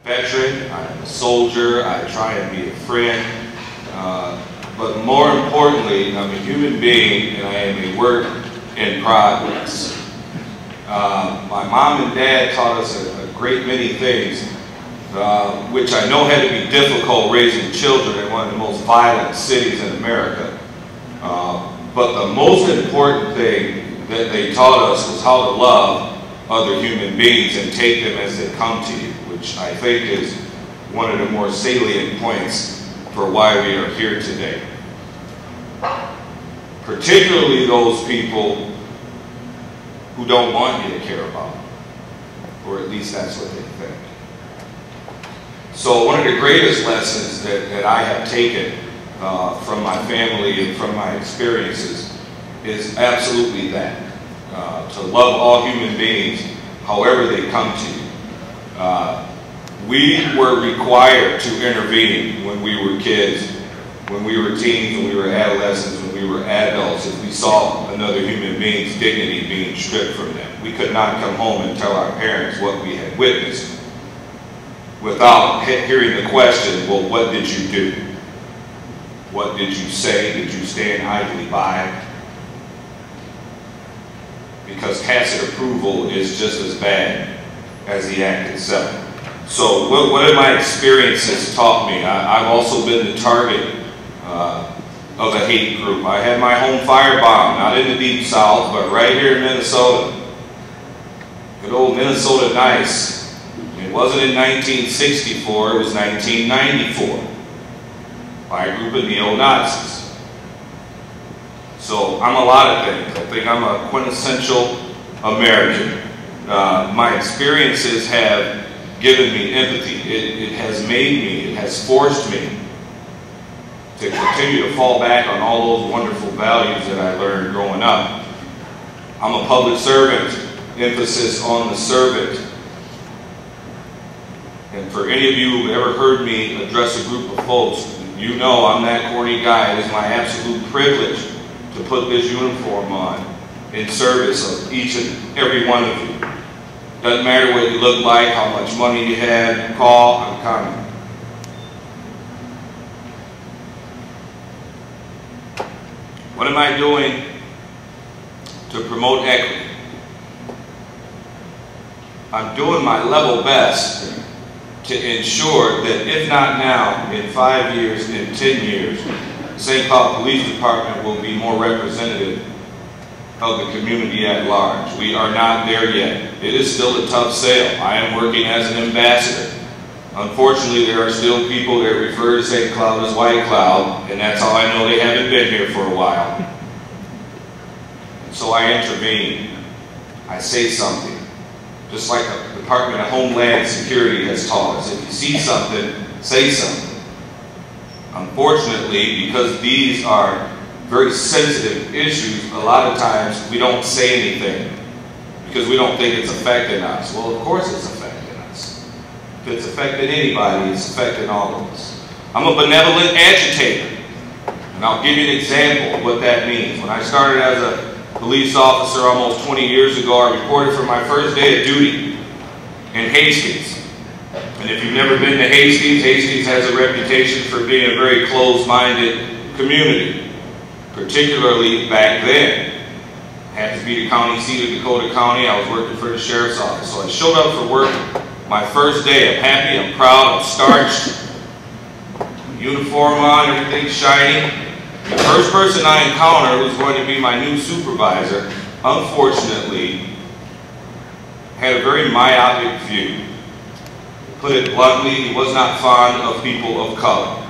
veteran, I'm a soldier, I try and be a friend, but more importantly, I'm a human being and I am a work in progress. My mom and dad taught us a great many things, which I know had to be difficult raising children in one of the most violent cities in America. But the most important thing that they taught us was how to love other human beings and take them as they come to you, which I think is one of the more salient points for why we are here today. Particularly those people who don't want you to care about them, or at least that's what they think. So one of the greatest lessons that I have taken from my family and from my experiences is absolutely that. To love all human beings, however they come to you. We were required to intervene when we were kids, when we were teens, when we were adolescents, when we were adults, if we saw another human being's dignity being stripped from them. We could not come home and tell our parents what we had witnessed without hearing the question, well, what did you do? What did you say? Did you stand idly by? Because tacit approval is just as bad as the act itself. So what have my experiences taught me? I've also been the target of a hate group. I had my home firebombed, not in the deep south, but right here in Minnesota. Good old Minnesota nice. It wasn't in 1964, it was 1994 by a group of neo-Nazis. So I'm a lot of things. I think I'm a quintessential American. My experiences have given me empathy. It has made me, it has forced me to continue to fall back on all those wonderful values that I learned growing up. I'm a public servant, emphasis on the servant. And for any of you who've ever heard me address a group of folks, you know I'm that corny guy. It is my absolute privilege to put this uniform on in service of each and every one of you. Doesn't matter what you look like, how much money you have, call, I'm coming. What am I doing to promote equity? I'm doing my level best to ensure that if not now, in 5 years, in 10 years, the St. Cloud Police Department will be more representative of the community at large. We are not there yet. It is still a tough sale. I am working as an ambassador. Unfortunately, there are still people that refer to St. Cloud as White Cloud, and that's how I know they haven't been here for a while. And so I intervene. I say something. Just like the Department of Homeland Security has taught us. If you see something, say something. Unfortunately, because these are very sensitive issues, a lot of times we don't say anything because we don't think it's affecting us. Well, of course it's affecting us. If it's affecting anybody, it's affecting all of us. I'm a benevolent agitator, and I'll give you an example of what that means. When I started as a police officer almost 20 years ago, I reported for my first day of duty in Hastings. And if you've never been to Hastings, Hastings has a reputation for being a very closed-minded community, particularly back then. It had to be the county seat of Dakota County. I was working for the sheriff's office. So I showed up for work my first day. I'm happy, I'm proud, I'm starched, uniform on, everything's shiny. The first person I encountered was going to be my new supervisor, unfortunately, had a very myopic view. To put it bluntly, he was not fond of people of color,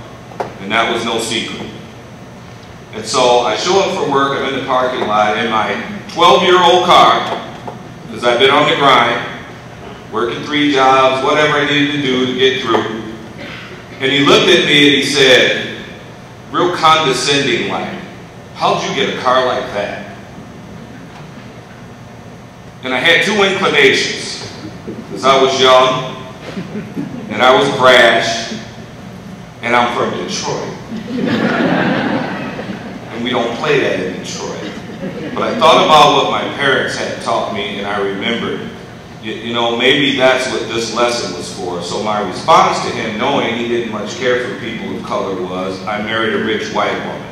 and that was no secret. And so I show up for work, I'm in the parking lot in my 12-year-old car, because I've been on the grind, working 3 jobs, whatever I needed to do to get through. And he looked at me and he said, real condescending like, how'd you get a car like that? And I had 2 inclinations, because I was young, and I was brash, and I'm from Detroit. And we don't play that in Detroit. But I thought about what my parents had taught me, and I remembered You know, maybe that's what this lesson was for. So my response to him, knowing he didn't much care for people of color, was, I married a rich white woman.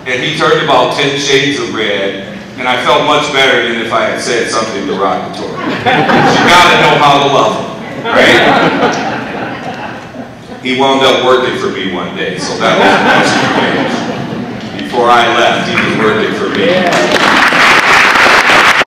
And he turned about 10 shades of red, and I felt much better than if I had said something derogatory. You gotta know how to love him, right? He wound up working for me one day, so that was a much change. Before I left, he was working for me.